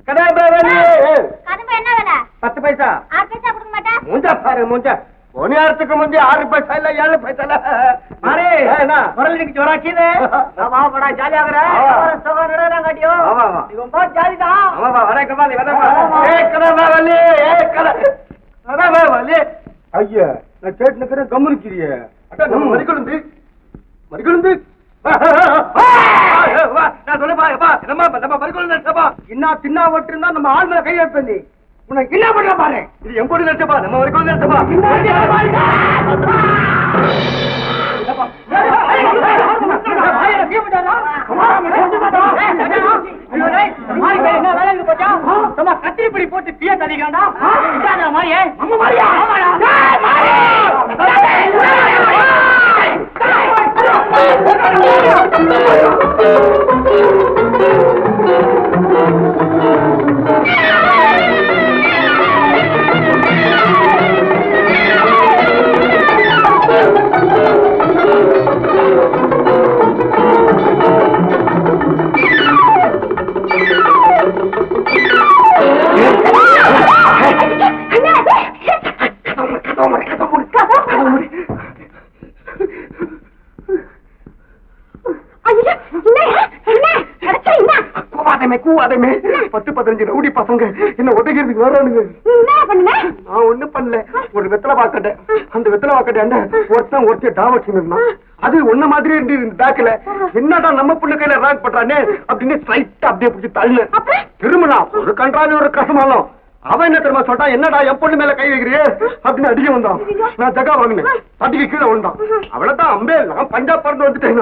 கதம்ப என்ன வேலை? 10 பைசா. 6 பைசா கொடுக்க மாட்டேன். மூஞ்சா பாரு மூஞ்சா. பொனியாரத்துக்கு முந்தி 6 பைசா இல்ல 7 பைசா இல்ல. மாறே என்ன முரளிக்கு ஜோரா கீழே. வா படா ஜாலியாகற. சோகரடா காட்டியோ. ஆமா. நீ ரொம்ப ஜாலிதா. ஆமா வரே கமாலி வரேப்பா. கதம்ப வள்ளி கதம்ப வள்ளி. ஐயா நான் கேட்டு நிக்கிறேன் கம்முனிக்கிறியே. அட நம்ம மரிக்குழுந்து நான் சொல்லுப்பா நம்ம மரிக்குழுந்து சபா இன்னா தின்னா வட்டிருந்தா நம்ம ஆள் மேல கை வைப்பேன். உனக்கு என்ன பண்ண பாரு. இது என் பொண்ணு நினைச்சப்பா நம்ம வரைக்கும் நினைச்சப்பா. கத்திரிப்படி போட்டு தீய தள்ளிக்காண்டா மாறியே நம்ம மாறியா கூவாதமே 10-15 ரவுடி பசங்க என்ன ஒட்டகிறதுக்கு வரானுங்க. நான் ஒண்ணும் பண்ணல. ஒரு வெத்தலை பாக்கட்டேன். அந்த வெத்தலை பாக்கட்டேன் ஒருத்தன் டாவட்சி இருந்தான். அது ஒன்ன மாதிரி இருந்து பேக்கல என்னடா நம்ம புள்ள கையில ராக் பண்றானே அப்படின்னு ஸ்ட்ரைட்டா அப்படியே பிடிச்சி தள்ளு. திரும்பினா ஒரு கன்றாவி ஒரு கசமாலும் அவன் என்ன தெரியுமா சொல்றான், என்னடா என் பொண்ணு மேல கை வைக்கிறியே அப்படின்னு அடிக்க வந்தான். நான் ஜகா வாங்கினேன். தட்டிக்கு கீழே வந்தான். அவ்வளவுதான் அம்பே நான் பஞ்சாப் பறந்து வந்துட்டேன்.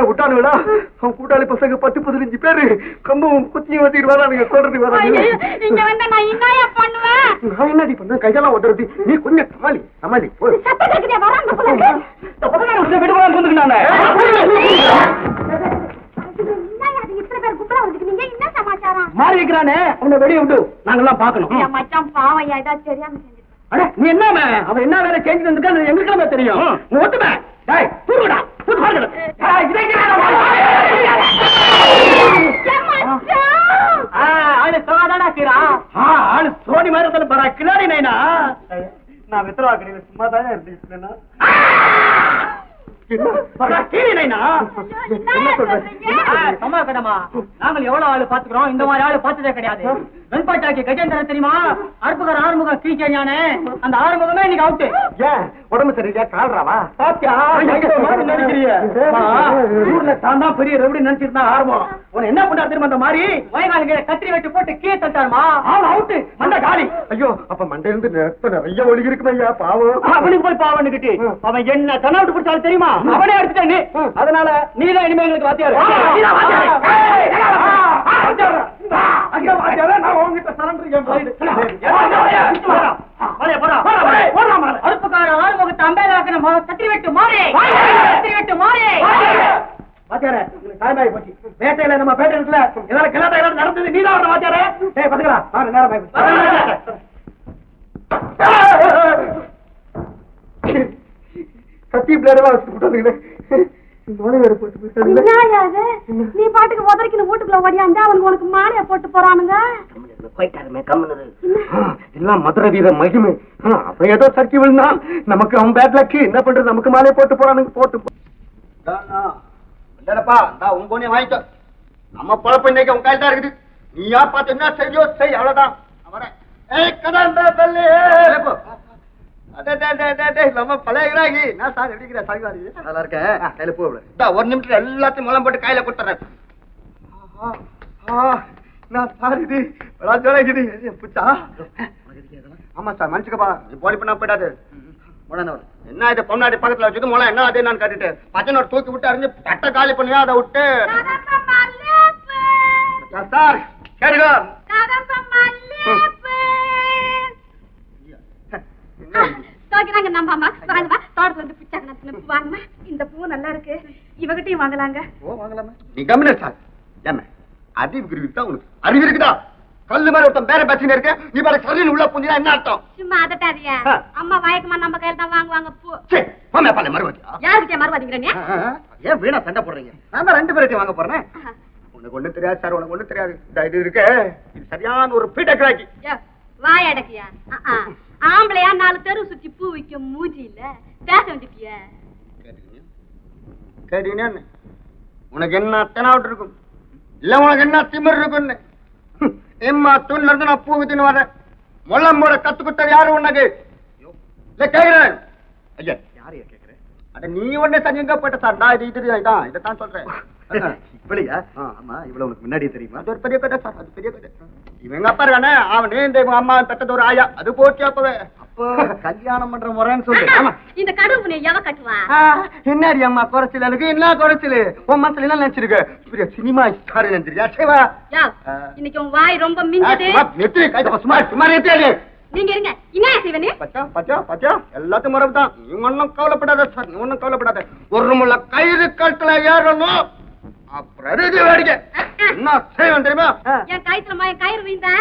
விட்டானுங்களா அவன் கூட்டாளி பசங்க 10-15 பேரு கம்பும் குச்சியும் வச்சுட்டு வரானுங்க சொல்றதுக்கு வராங்க. நான் என்னடி பண்ண கையெல்லாம் ஒட்டுறது. நீ கொஞ்சம் சமாளி மாறி வைக்கிறானே அவனை வெளியே விட்டு நாங்கெல்லாம் பாக்கணும். நீ என்ன அவன் என்ன வேலை செஞ்சு வந்திருக்கான்னு எங்களுக்கு தெரியும். ஒட்டுமே ஆளு சோனி மாதிரி பரா கிளாடி நைனா. நான் வித்தரவா கிடையாது சும்மாதான் இருந்தேன். நாங்கள் எவ்வளவு ஆளு பாத்துக்கிறோம். இந்த மாதிரி ஆளு பார்த்ததே கிடையாது. வெண்பாட்டாக்கி கஜேந்திரன் தெரியுமா? அற்புதர் ஆறுமுகம் கீழ்ச்சானே அந்த ஆறுமுகமே இன்னைக்கு அவுட்டு. உடம்பு சரியா கால்றாவா ஊர்ல தான் தான் பெரிய ரெவடி நினைச்சிருந்தா ஆரம்பம். உன என்ன பண்ணா தெரியுமா? அந்த மாதிரி வயகாலிகளை கத்திரி வச்சு போட்டு கீழே தட்டாருமா அவன் அவுட்டு மண்ட காலி. ஐயோ அப்ப மண்டையிலிருந்து நிறைய ஒழுகி இருக்குமே ஐயா பாவம். அவனுக்கு போய் பாவம் கிட்டு அவன் என்ன கண்ணாவிட்டு பிடிச்சாலும் தெரியுமா? அவனே அடிச்சுட்டான் நீ. அதனால நீதான் இனிமே எங்களுக்கு வாத்தியாரு. அறுப்புக்கார ஆறுமுகத்தை அம்பேதாக்கன கத்திரி வெட்டு மாறே வாத்தியாரே டைம் போச்சு. பேட்டையில நம்ம பேட்டையில ஏதாவது கிளாட்ட நடந்தது நீதான் வாத்தியாரே. பாத்துக்கலாம் நேரம் கத்தி பிளேடெல்லாம் வச்சு போட்டாங்க. நீ பாட்டுக்கு உதறிக்கணும் வீட்டுக்குள்ள ஓடியாண்டா அவனுக்கு உனக்கு மாலையா போட்டு போறானுங்க. எல்லாம் மதுரை வீர மகிமை. அப்ப ஏதோ சர்க்கி விழுந்தா நமக்கு அவன் பேட்லக்கு என்ன பண்றது? நமக்கு மாலையை போட்டு போறானுங்க. போட்டு உன் பொண்ணே வாங்கிட்டோம். நம்ம பழப்ப இன்னைக்கு உன் கையில் தான் இருக்குது. நீயா பார்த்து என்ன செய்யோ செய் அவ்வளவுதான். நம்ம பழைய நான் சார் எப்படிங்கிற சாய்வாரி நல்லா இருக்கேன். கையில போக ஒரு நிமிஷம் எல்லாத்தையும் முளம் போட்டு கையில கொடுத்துறேன். நான் சார் இது புச்சா. ஆமா சார் மனுஷக்கப்பா போலி பண்ணா போயிடாது. என்ன இது பொண்ணாடி பக்கத்துல வச்சுட்டு முளம் என்ன அது நான் கட்டிட்டு பச்சனோட தூக்கி விட்டு அறிஞ்சு தட்டை காலி பண்ணியா அதை விட்டு சார் கேளுங்க. இந்த பூ நல்லா இருக்கு. இவகிட்டையும் வாங்கலாங்க. நீ கம்மியா சார் என்ன அறிவு இருக்குதா? கல்லு மாதிரி ஒருத்தன் பேர பேசினே இருக்க. நீ பாரு சரியன் உள்ள புஞ்சினா என்ன அர்த்தம்? சும்மா அதட்டாதியா. அம்மா வாய்க்குமா நம்ம கையில தான் வாங்குவாங்க பூ. போமே பாலே மறுவாதியா. யாருக்கிட்டே மறுவாதிங்கறீங்க? ஏன் வீணா சண்டை போடுறீங்க? நான் தான் 2 பேர்கிட்ட வாங்க போறேன். உனக்கு ஒண்ணு தெரியாது சார், உனக்கு ஒண்ணு தெரியாது. இது இருக்க இது சரியான ஒரு பீட்டக்கிராக்கி. வாய் அடக்கியா? ஆம்பளையா 4 தெரு சுத்தி பூ விக்க மூஞ்சி இல்ல பேச வந்துட்டிய. கேட்டீங்க உனக்கு என்ன தெனாவட்டு இருக்கும் இல்ல உனக்கு என்ன திமிர் இருக்குன்னு? எம்மா தூண்ல இருந்து நான் பூ வித்துன்னு வரேன். முள்ளம் போட கத்து கொடுத்தது யாரு உனக்கு? இல்ல கேக்குறேன். ஐயா யாரையா கேக்குறேன்? அட நீ ஒண்ணே தனியங்க போயிட்ட சார். நான் இதைத்தான் சொல்றேன். இப்படியா? ஆமா, இவ்வளவு உனக்கு முன்னாடியே தெரியுமா? அது ஒரு பெரிய கதை சார், அது பெரிய கதை. இவங்க அப்பா இருக்கானே அவனே இந்த அம்மா பெற்றது ஒரு ஆயா. அது போச்சு அப்பவே. அப்போ கல்யாணம் பண்ற முறைன்னு சொல்லு. ஆமா, இந்த கடுப்பு எவ கட்டுவா? என்னடி அம்மா குறைச்சல்? எனக்கு என்ன குறைச்சல்? உன் மனசுல என்ன நினைச்சிருக்க? பெரிய சினிமா ஸ்டார் நினைச்சிருக்கியா? சேவா இன்னைக்கு உன் வாய் ரொம்ப மிஞ்சுது. சும்மா நிறுத்தி. நீங்க இருங்க. என்ன செய்வனே? பச்சா எல்லாத்தையும் மறந்துதான். நீ ஒன்னும் கவலைப்படாத சார், நீ ஒன்னும் கவலைப்படாத. ஒரு முள்ள கயிறு கழுத்துல ஏறணும். அப்புறம் வேடிக்கை என்ன செய்வேன் தெரியுமா? என் கயிற்றுல கயிறு வீந்தா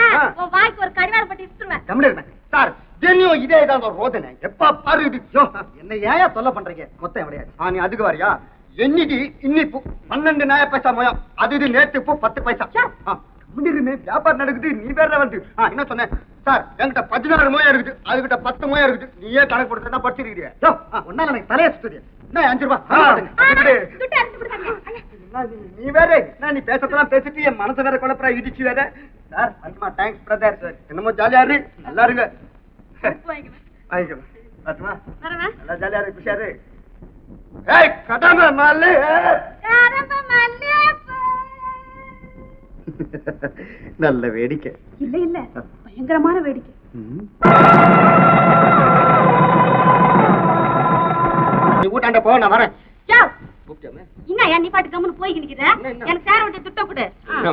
உன் வாய்க்கு ஒரு கடிவாளம் பட்டி இட்டுருவேன் சார். ஜென்னியும் இதே தான் ரோதனை. எப்ப பாரு இது. என்ன ஏன் தொல்லை பண்றீங்க? மொத்தம் எவ்வளையாது? நீ அதுக்கு வரியா? என்னைக்கு இன்னிப்பு 12 நய பைசா மோயம். அது இது நேற்று இப்போ 10 பைசா. வியாபாரம் நடக்குது. நீ வேற வந்து என்ன சொன்னேன் சார்? என்கிட்ட 16 மோயம் இருக்குது, அதுகிட்ட 10 மோயம் இருக்குது. நீயே கணக்கு கொடுத்தா படிச்சிருக்கிறியா? ஒன்னால எனக்கு தலையை சுத்துது. என்ன 5 ரூபாய்? நீ வேற நீ பேசத்தெல்லாம் பேசிட்டு என் மனசை வேற குழப்பறா இடிச்சு வேற. Sir Anjamma thanks brother. Sir என்னமோ ஜாலியா இரு, நல்லா இருங்க. நல்லா ஜாலியா இருக்கு, குஷாரு. ஏய் கடமை மல்லு. நல்ல வேடிக்கை. இல்ல இல்ல பயங்கரமான வேடிக்கை. நீ ஊட்டாண்ட போ, நான் வரேன். என்ன நீ பாட்டு கம்முன்னு போய் நிக்கிற? எனக்கு சேர விட்டு துட்ட கொடு.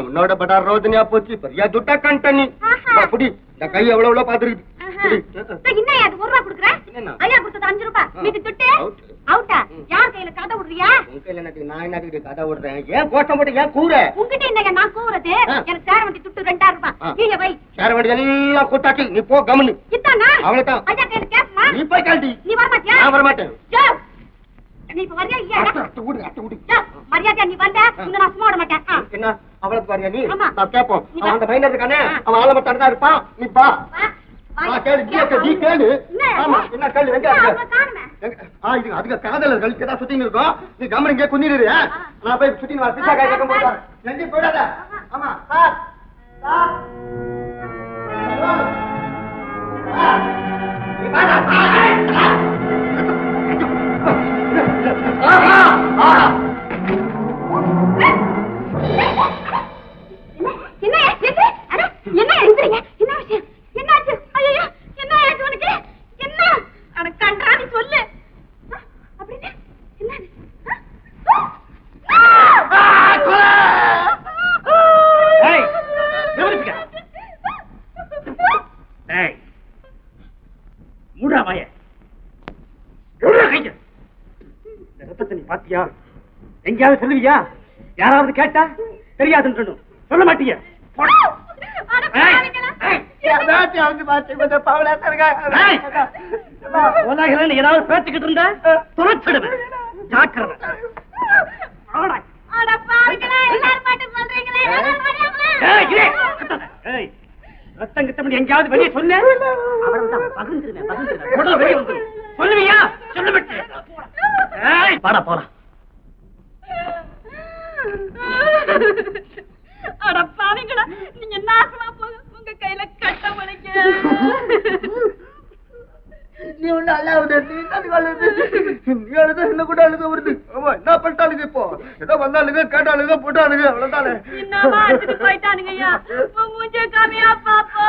உன்னோட படா ரோதனையா போச்சு. பெரிய துட்டா கண்டனி புடி. இந்த கை எவ்வளவு பாத்துருக்கு. என்ன அது 1 ரூபா குடுக்குறேன்? ஐயா கொடுத்தது 5 ரூபாய். மீதி துட்டு அவுட்டா? யார் கையில கதை விடுறியா? உன் கையில நான் என்ன கதை விடுறேன்? ஏன் கோஷம் போட்டு ஏன் கூற? உங்ககிட்ட என்னங்க நான் கூறது? எனக்கு சேர வண்டி துட்டு 2000 ரூபாய். நீங்க வை. சேர வண்டி எல்லாம் கூட்டாச்சு. நீ போ கம்முன்னு. இதானா? அவ்வளவுதான். ஐயா கையில கேஸ்மா? நீ போய் கழட்டி. நீ வர மாட்டியா? நான் வர மாட்டேன். நீ இப்ப வரியா இல்லையா? அட்ட விடு. மரியாதையா நீ வந்த உன்னை நான் சும்மா விட மாட்டேன். என்ன அவளுக்கு வரியா நீ? ஆமா. நான் கேட்போம். அவன் அந்த மைனர் இருக்கானே, அவன் ஆள மட்டும் தான் இருப்பான். நீ பா. கேளு கேளு. ஆமா என்ன கேளு? எங்க இது அதுக்கு காதலர்கள் ஏதாவது சுத்தின்னு இருக்கோம். நீ கம்மன் இங்கே குந்திரு. நான் போய் சுத்தின்னு வர. பிச்சா காய் கேட்க போறேன். எங்கேயும் போயிடாத. ஆமா சார் எங்கேயாவது சொல்லுவியா? யாராவது கேட்டா தெரியாதுன்னு சொல்லணும். சொல்ல மாட்டீங்க. ஏதாவது பேசிக்கிட்டு இருந்தா துணைச்சிடுவேன். ஜாக்கிரதை. ரத்தம் கிட்ட எங்கேயாவது வெளியே சொன்ன சொல்லுவியா? சொல்லுவிட்டு பாடா போலாம். அட பாவிங்களா, நீங்க நாசமா போங்க. உங்க கையில கட்ட உடைக்க. நீ ஒண்ணு அல்லாவுது. நீ அழுது என்ன கூட அழுக வருது. ஆமா என்ன பண்ணிட்டாளுங்க இப்போ? ஏதோ வந்தாளுங்க கேட்டாளுங்க போட்டாளுங்க அவ்வளவுதானே. என்னமா எடுத்துட்டு போயிட்டானுங்க ஐயா. மூஞ்சே காமியா பாப்பா.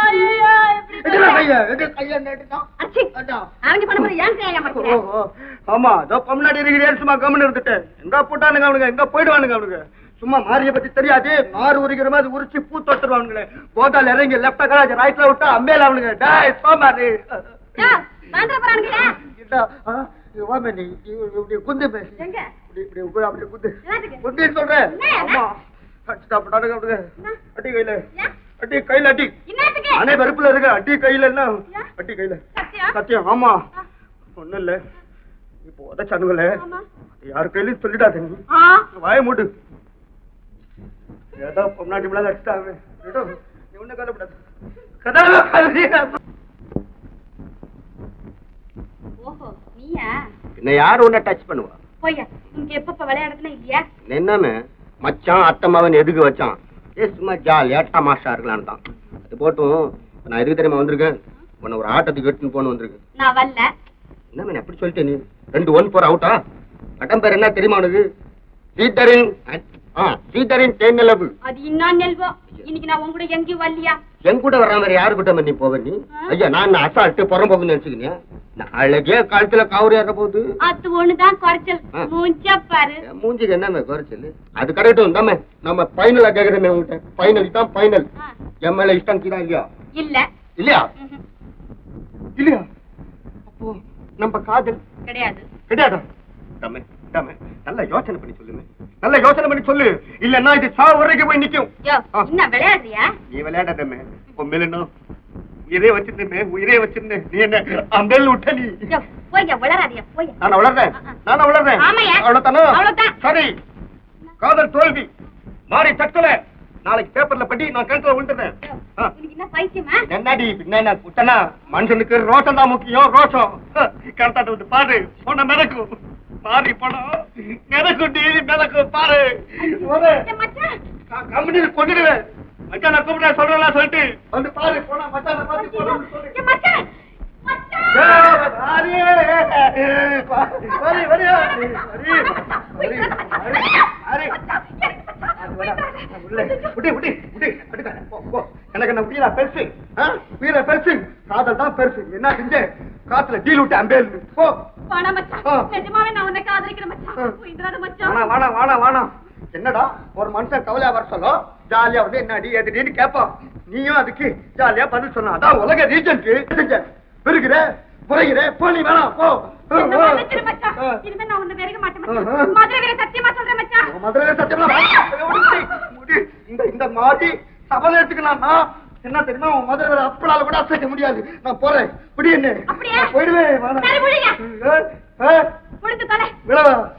அவங்க பண்ண மாதிரி ஏன் கையா மாட்டீங்க? ஆமா அதோ முன்னாடி இருக்கிறேன். சும்மா கம்முன்னு இருந்துட்டேன். எங்க போட்டானுங்க அவனுங்க? எங்க போயிடுவானுங்க அவனுங்க? சும்மா மாரிய பத்தி தெரியாது. நாறு உரிக்கிற மாதிரி உரிச்சு பூ தொட்டுருவானுங்களே. போதால் இறங்கி லெப்டா கலாச்சு ரைட்ல விட்டா அம்பேல அவனுங்க. டேய் சோமாரி குந்து பேசு. குந்து சொல்றேன். அடி கையில அடி கையில அடி. அணை வெறுப்புல இருக்க அடி கையில. என்ன அடி கையில? சத்தியம். ஆமா ஒண்ணும் இல்ல. இப்போ உதச்சானுங்களே யாரு கையிலும் சொல்லிடாத. நீ வாய மூடு. ஏதோ பொன்னாடி விழா அடிச்சுட்டாங்க. நீ ஒண்ணு கவலைப்படாத. கதை ஓஹோ நீயா? என்ன யாரு ஒண்ணு டச் பண்ணுவா? போய்யா, உனக்கு எப்ப விளையாடுறதுல இல்லையா? என்னமே மச்சான் அத்தம்மாவன் எதுக்கு வச்சான்? சும்மா ஜாலியா தமாஷா இருக்கலான்னு தான். அது போட்டும் நான் எதுக்கு தெரியுமா வந்திருக்கேன்? உன்னை ஒரு ஆட்டத்துக்கு எடுத்துன்னு போன வந்திருக்கேன். நான் வரல. என்ன எப்படி சொல்லிட்டே நீ? 2-1 அவுட்டா? அட்டம் பேர் என்ன தெரியுமா உனக்கு? சீதரின் சீதரின் தேனிலவு. அது இன்னும் நெல்வோ. இன்னைக்கு நான் உன் கூட எங்கேயும் வரலையா? என் கூட வர்ற மாதிரி யாரு கிட்ட நீ போவ நீ? ஐயா நான் அசால்ட்டு புறம்போக்குன்னு நினைச்சுக்கினியா? அழகே காலத்துல காவரி ஏற போகுது. அது ஒண்ணுதான் குறைச்சல். மூஞ்சா பாரு. மூஞ்சிக்கு என்ன குறைச்சல்? அது கரெக்டும் தாமே. நம்ம பைனலா கேக்குறேன் உங்ககிட்ட. பைனல் தான் பைனல். என் மேல இஷ்டம் கீழா இல்லையா? இல்ல. இல்லையா? இல்லையா? அப்போ நம்ம காதல் கிடையாது. கிடையாதா? தம்மே தம்மே நல்ல யோசனை பண்ணி சொல்லுமே. நல்ல யோசனை பண்ணி சொல்லு. இல்லன்னா இது சாவு வரைக்கும் போய் நிக்கும். என்ன விளையாடுறியா? நீ விளையாடாதமே. உண்மையில உயிரே வச்சிருந்தேன், உயிரே வச்சிருந்தேன். நீ என்ன அம்பேல் விட்ட நீ? போய்யா விளையாடாதியா போய். நானா வளர்றேன், நானா வளர்றேன். அவ்வளவுதானா? சரி, காதல் தோல்வி மாறி தற்கொலை. நாளைக்கு பேப்பர்ல படி நான் கிணத்துல விழுந்துறேன். என்ன பைத்தியமா? என்னடி பின்ன குட்டனா? மனுஷனுக்கு ரோஷம் தான் முக்கியம். ரோஷம் கிணத்தாட்ட வந்து பாரு. போன மிதக்கும் மாறி பணம் மிதக்கும் டி மிதக்கும் பாரு. கம்பெனி கொண்டுடுவேன். மச்சான் நான் கூப்பிட சொல்றேன் சொல்லிட்டு வந்து பாரு. போனா மச்சான் எனக்கு என்ன உயிரா பெருசு? உயிரா பெருசு? காதல் தான் பெருசு. என்ன செஞ்ச? காத்துல டீல் விட்டு அம்பேல் போ. என்னடா ஒரு மனுஷன் கவலையா வர சொல்லும், ஜாலியா வந்து என்னடி எதுன்னு கேட்பான். நீயும் அதுக்கு ஜாலியா பதில் சொன்ன. அதான் உலக ரீஜனுக்கு பெருகிற புறைகிற போ. நீ வேணாம் போ. மதுரை சத்தியமா இந்த மாதிரி சபல எடுத்துக்கலாம். என்ன தெரியுமா? உன் மதுரை அப்பளால கூட அசைக்க முடியாது. நான் போறேன். இப்படி என்ன போயிடுவேன்.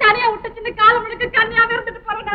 தனியா விட்டு சின்ன காலம் கண்ணியாவே இருந்துட்டு போறேன்.